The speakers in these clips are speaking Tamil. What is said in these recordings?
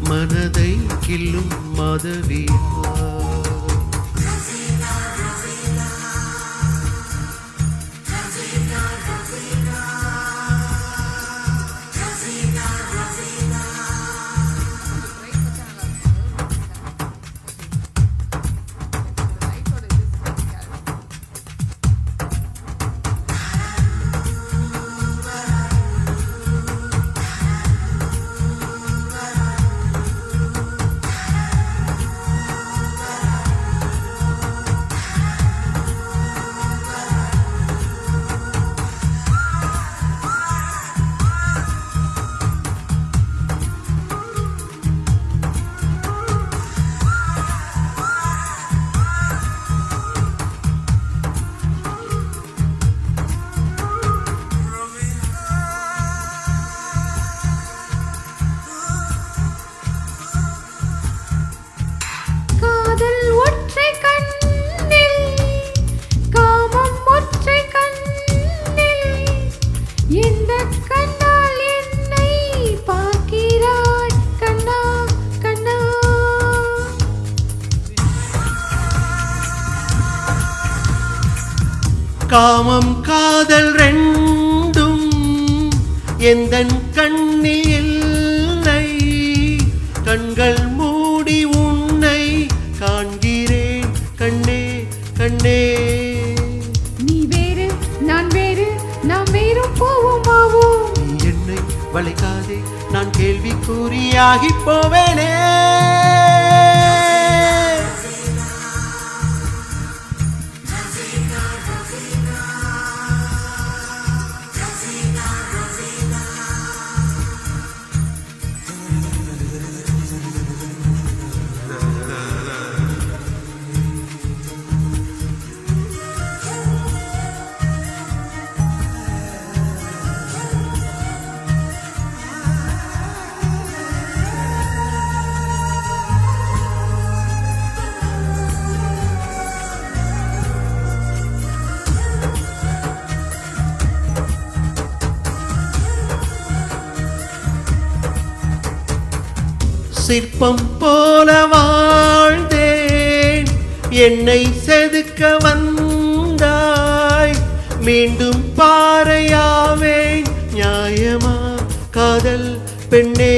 மனதை கில்லும் மாதவியா. காமம் காதல் ரெண்டும் எந்தன் கண்ணில்லை. கண்கள் மூடி உன்னை காண்கிறேன் கண்ணே கண்ணே. நீ வேறு நான் வேறு, நாம் வேறும் போவோம் ஆவோம். நீ என்னை வளைக்காதே, நான் கேள்விக்குறியாகி போவேனே. சிற்பம் போல வாழ்ந்தேன், என்னை செதுக்க வந்தாய். மீண்டும் பாறையாவேன், நியாயமா காதல் பெண்ணே.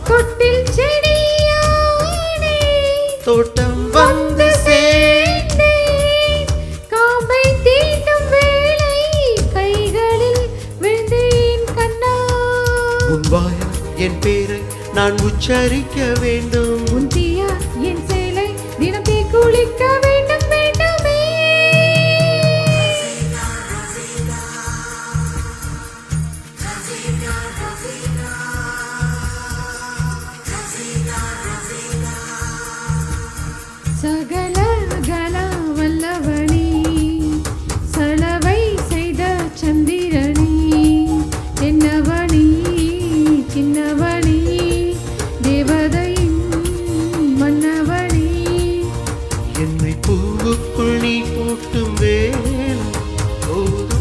தொட்டில் செடியானே, தோட்டம் வந்து என் பேரை நான் உச்சரிக்க வேண்டும். உன் தீயா என் செயலை தினம் தீ குளிக்க வேண்டும் வேண்டுமே. சகல கல வல்லவனி, சலவை செய்த சந்திரனி, என்னவனி சின்னவனி, தேவதையின் மன்னவனி. என்னை பூவுக்குள் நீ போட்டும் வேல் போதும்.